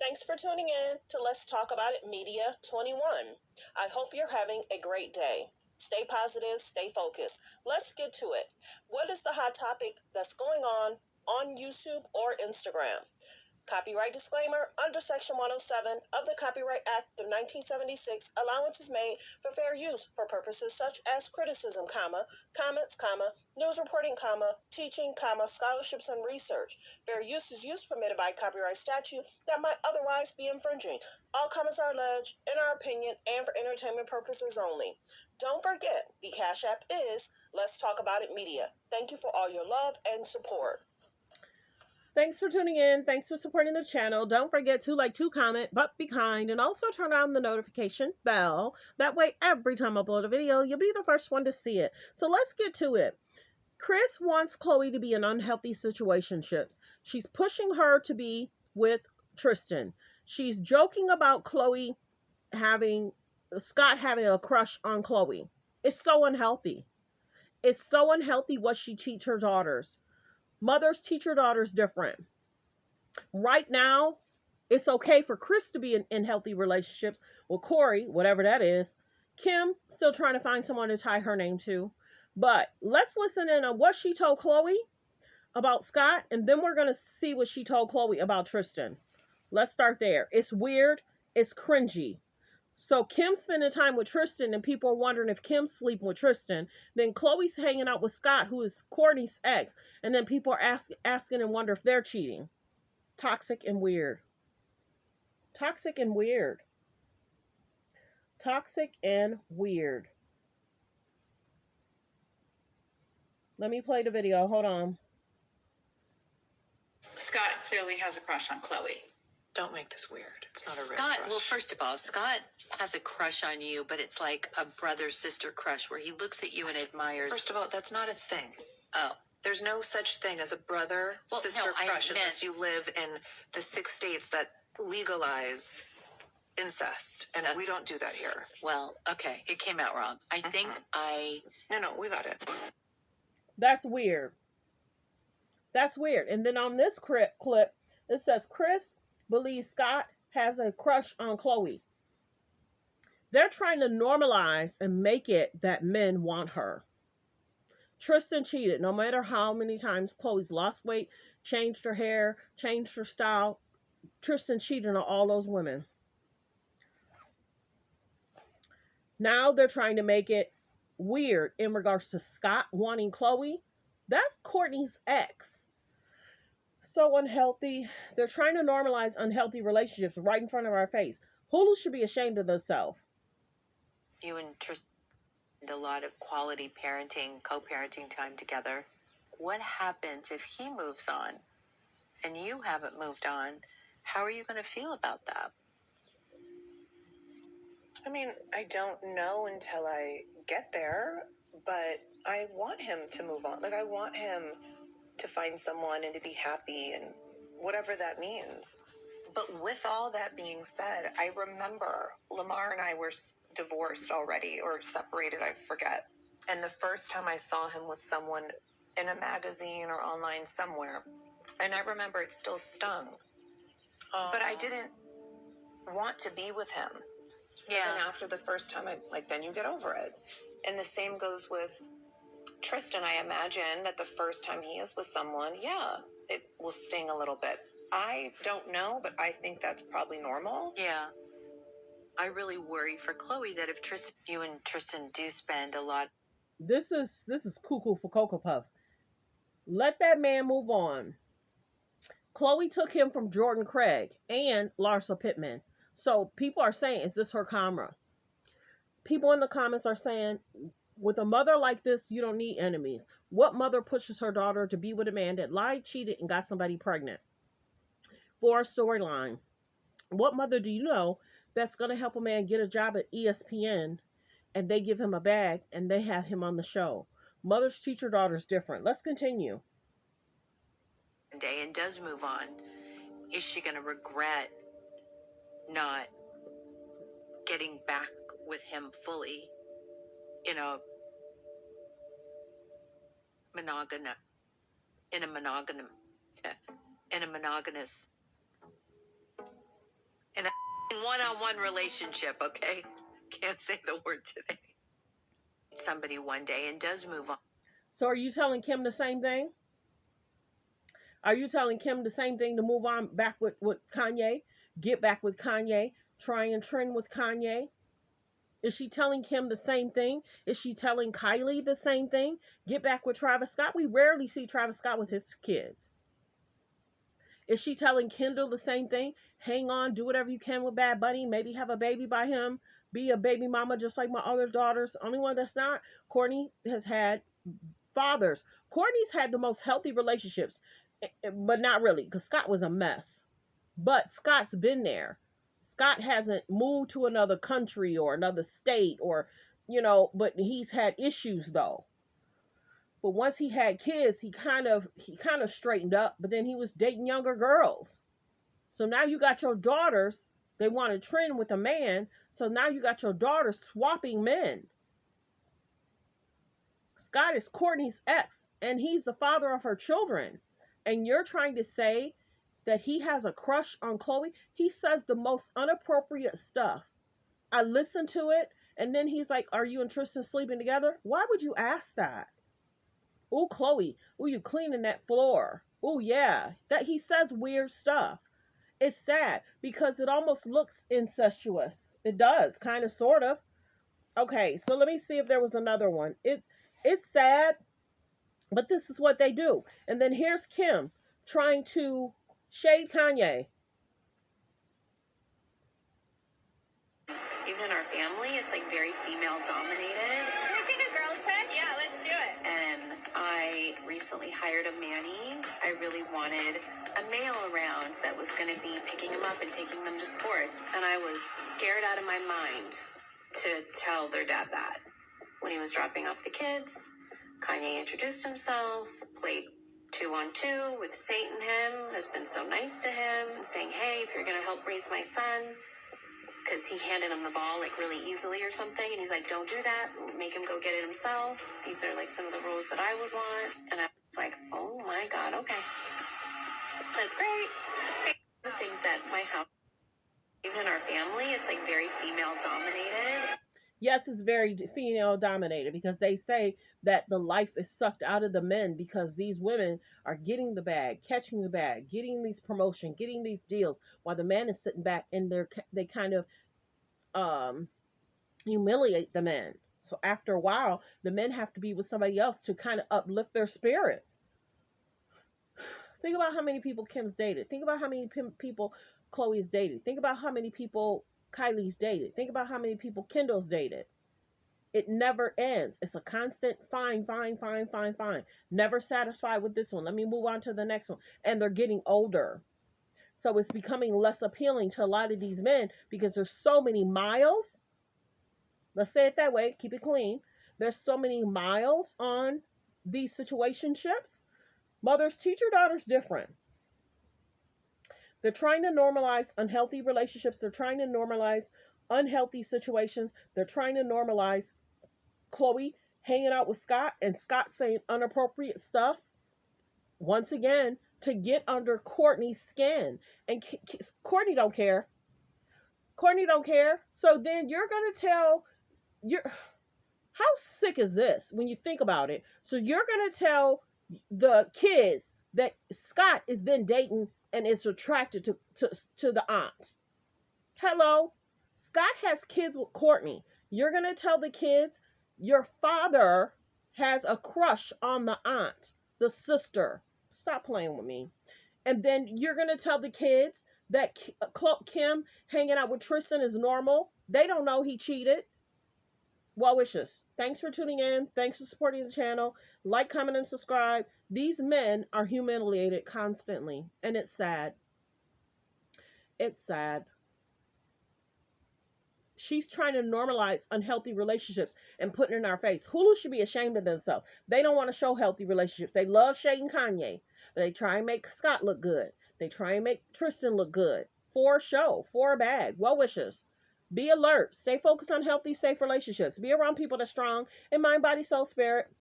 Thanks for tuning in to Let's Talk About It Media 21. I hope you're having a great day. Stay positive, stay focused. Let's get to it. What is the hot topic that's going on YouTube or Instagram? Copyright disclaimer. Under Section 107 of the Copyright Act of 1976, allowance is made for fair use for purposes such as criticism, comments, news reporting, teaching, scholarships, and research. Fair use is use permitted by copyright statute that might otherwise be infringing. All comments are alleged, in our opinion, and for entertainment purposes only. Don't forget, the Cash App is Let's Talk About It Media. Thank you for all your love and support. Thanks for tuning in. Thanks for supporting the channel. Don't forget to like, to comment, but be kind, and also turn on the notification bell. That way, every time I upload a video, you'll be the first one to see it. So let's get to it. Kris wants Khloe to be in unhealthy situationships. She's pushing her to be with Tristan. She's joking about Scott having a crush on Khloe. It's so unhealthy. It's so unhealthy what she teaches her daughters. Mothers teach your daughters different. Right now, it's okay for Kris to be in healthy relationships with Corey, whatever that is. Kim, still trying to find someone to tie her name to. But let's listen in on what she told Khloe about Scott, and then we're going to see what she told Khloe about Tristan. Let's start there. It's weird. It's cringy. So Kim's spending time with Tristan, and people are wondering if Kim's sleeping with Tristan. Then Khloe's hanging out with Scott, who is Kourtney's ex. And then people are asking and wonder if they're cheating. Toxic and weird. Toxic and weird. Toxic and weird. Let me play the video. Hold on. Scott clearly has a crush on Khloe. Don't make this weird. It's not a real Scott, crush. well, first of all, Scott has a crush on you, but it's like a brother-sister crush where he looks at you and admires. First of all, that's not a thing. Oh. There's no such thing as a brother-sister crush unless you live in the 6 states that legalize incest. And we don't do that here. Well, okay. It came out wrong. I think No, we got it. That's weird. That's weird. And then on this clip, it says Kris believes Scott has a crush on Khloe. They're trying to normalize and make it that men want her. Tristan cheated. No matter how many times Khloe's lost weight, changed her hair, changed her style, Tristan cheated on all those women. Now they're trying to make it weird in regards to Scott wanting Khloe. That's Kourtney's ex. So unhealthy. They're trying to normalize unhealthy relationships right in front of our face. Hulu should be ashamed of themselves. you and Tristan a lot of quality parenting, co-parenting time together. What happens if he moves on and you haven't moved on? How are you going to feel about that? I mean, I don't know until I get there, but I want him to move on. Like, I want him to find someone and to be happy and whatever that means. But with all that being said, I remember Lamar and I were divorced already or separated, I forget. And the first time I saw him with someone in a magazine or online somewhere, and I remember it still stung. But I didn't want to be with him. Yeah. And after the first time, then you get over it. And the same goes with Tristan. I imagine that the first time he is with someone, it will sting a little bit. I don't know, but I think that's probably normal. Yeah. I really worry for Khloe that if you and Tristan do spend a lot. This is cuckoo for Cocoa Puffs. Let that man move on. Khloe took him from Jordan Craig and Larsa Pittman. So people are saying, is this her camera? People in the comments are saying, with a mother like this, you don't need enemies. What mother pushes her daughter to be with a man that lied, cheated, and got somebody pregnant for a storyline? What mother do you know that's going to help a man get a job at ESPN and they give him a bag and they have him on the show? Mothers teach your daughters different. Let's continue. Day and does move on, is she going to regret not getting back with him fully in a monogamous in a one-on-one relationship, okay? Can't say the word today. Somebody one day and does move on. So are you telling Kim the same thing? Are you telling Kim the same thing to move on back with Kanye? Get back with Kanye? Try and trend with Kanye? Is she telling Kim the same thing? Is she telling Kylie the same thing? Get back with Travis Scott? We rarely see Travis Scott with his kids. Is she telling Kendall the same thing? Hang on, do whatever you can with Bad Bunny. Maybe have a baby by him. Be a baby mama just like my other daughters. Only one that's not. Kourtney has had fathers. Kourtney's had the most healthy relationships, but not really, because Scott was a mess. But Scott's been there. Scott hasn't moved to another country or another state or, but he's had issues though. But once he had kids, he kind of straightened up, but then he was dating younger girls. So now you got your daughters, they want to trend with a man, so now you got your daughters swapping men. Scott is Kourtney's ex, and he's the father of her children. And you're trying to say that he has a crush on Khloe? He says the most inappropriate stuff. I listened to it, and then he's like, are you and Tristan sleeping together? Why would you ask that? Ooh, Khloe, ooh, you cleaning that floor. Ooh, yeah. That he says weird stuff. It's sad because it almost looks incestuous. It does, kind of, sort of. Okay, so let me see if there was another one. It's sad, but this is what they do. And then here's Kim trying to shade Kanye. Even in our family, it's like very female dominated. Should we take a girls' pick? Yeah, let's do it. And I recently hired a manny. I really wanted a male around that was going to be picking them up and taking them to sports. And I was scared out of my mind to tell their dad that. When he was dropping off the kids, Kanye introduced himself, played 2-on-2 with Satan. Him has been so nice to him, saying, hey, if you're going to help raise my son, because he handed him the ball like really easily or something, and he's like, don't do that, make him go get it himself. These are like some of the rules that I would want. And I was like, oh my God, okay, that's great. I think that my house, even in our family, it's like very female dominated. Yes, it's very female dominated because they say that the life is sucked out of the men because these women are getting the bag, catching the bag, getting these promotions, getting these deals, while the man is sitting back and they kind of humiliate the men. So after a while, the men have to be with somebody else to kind of uplift their spirits. Think about how many people Kim's dated. Think about how many people Khloe's dated. Think about how many people Kylie's dated. Think about how many people Kendall's dated. It never ends. It's a constant fine. Never satisfied with this one. Let me move on to the next one. And they're getting older. So it's becoming less appealing to a lot of these men because there's so many miles. Let's say it that way. Keep it clean. There's so many miles on these situationships. Mothers teach your daughters different. They're trying to normalize unhealthy relationships. They're trying to normalize unhealthy situations. They're trying to normalize Khloe hanging out with Scott and Scott saying inappropriate stuff. Once again, to get under Kourtney's skin. And Kourtney don't care. Kourtney don't care. So then you're going to tell... How sick is this when you think about it? So you're going to tell the kids that Scott is then dating and is attracted to the aunt. Hello? Scott has kids with Kourtney. You're going to tell the kids your father has a crush on the aunt, the sister. Stop playing with me. And then you're going to tell the kids that Kim hanging out with Tristan is normal. They don't know he cheated. Well wishes. Thanks for tuning in. Thanks for supporting the channel. Like, comment, and subscribe. These men are humiliated constantly. And it's sad. It's sad. She's trying to normalize unhealthy relationships and putting it in our face. Hulu should be ashamed of themselves. They don't want to show healthy relationships. They love shading Kanye. They try and make Scott look good. They try and make Tristan look good. For a show. For a bag. Well wishes. Be alert. Stay focused on healthy, safe relationships. Be around people that's strong in mind, body, soul, spirit.